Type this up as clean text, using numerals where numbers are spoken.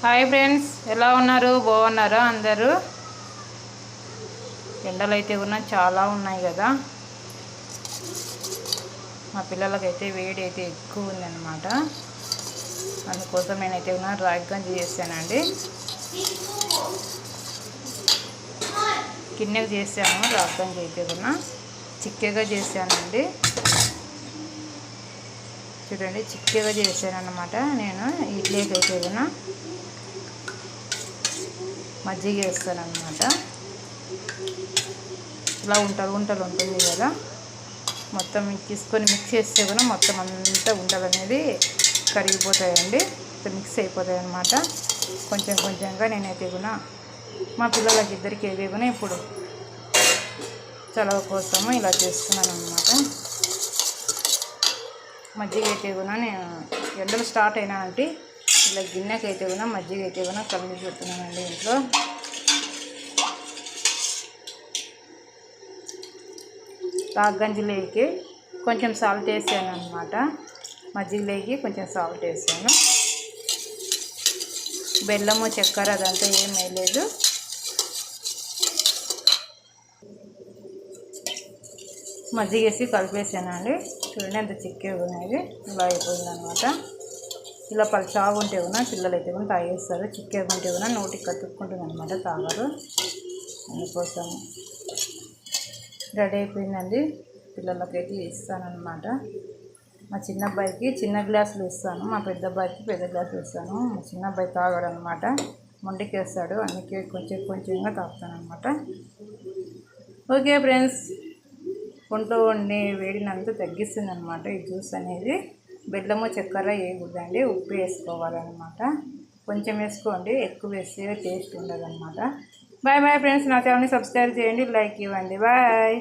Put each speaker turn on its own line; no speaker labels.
Hi friends, ఎలా ఉన్నారు? బాగున్నారా అందరూ? ఎండలు అయితే చాలా ఉన్నాయి కదా. మా పిల్లలకైతే వేడి అయితే ఎక్కువ ఉందన్నమాట. అందుకోసం నేనైతే రాగి గంజి చేశానండి. గిన్నెకు చేశాను రాగి గంజి అయితే చిక్కగా చేశానండి. చూడండి, చిక్కగా చేశాను అన్నమాట. నేను ఇడ్లీకి అయితే మజ్జిగ వేస్తాను అన్నమాట. ఇలా ఉంటలు ఉంటుంది కదా, మొత్తం తీసుకొని మిక్స్ చేస్తే కూడా మొత్తం అంతా ఉంటలు అనేది కరిగిపోతాయండి, మిక్స్ అయిపోతాయి అన్నమాట. కొంచెం కొంచెంగా నేనైతే మా పిల్లలకి ఇద్దరికి అయితే ఇప్పుడు చలవ కోసము ఇలా చేస్తున్నాను అన్నమాట. మజ్జిగ అయితే నేను ఎండలు స్టార్ట్ అయినా అంటే ఇలా గిన్నెకి అయితే మజ్జిగ అయితే కలిపి పెడుతున్నానండి. ఇంట్లో రాగి గంజిలోకి కొంచెం సాల్ట్ వేసాను అన్నమాట. మజ్జిగలోకి కొంచెం సాల్ట్ వేసాను. బెల్లము చక్కెర అదంతా ఏం వేయలేదు. మజ్జిగ వేసి కలిపేసానండి. చూడండి ఎంత చిక్కగా ఉన్నది, ఇలా అయిపోయింది అనమాట. ఇలా పలుచాగా ఉంటే పిల్లలు అయితే తాగేస్తారు. చిక్కగా ఉంటే నోటికి కతుక్కుంటుంది అనమాట, తాగరు. అందుకోసం రెడీ అయిపోయిందండి. పిల్లలకైతే ఇస్తానన్నమాట. మా చిన్న అబ్బాయికి చిన్న గ్లాసులు ఇస్తాను, మా పెద్ద అబ్బాయికి పెద్ద గ్లాసులు ఇస్తాను. మా చిన్న అబ్బాయి తాగడు అనమాట, మొండికి వేస్తాడు. అందుకే కొంచెం కొంచెంగా తాగుతానమాట. ఓకే ఫ్రెండ్స్, ఒంట్లో ఉండే వేడినంతా తగ్గిస్తుంది అనమాట ఈ జ్యూస్ అనేది. బెల్లము చక్కెర వేయకూడదండి, ఉప్పు వేసుకోవాలన్నమాట. కొంచెం వేసుకోండి, ఎక్కువ వేస్తే టేస్ట్ ఉండదన్నమాట. బాయ్ బాయ్ ఫ్రెండ్స్, నా ఛానల్ని సబ్స్క్రైబ్ చేయండి, లైక్ ఇవ్వండి. బాయ్.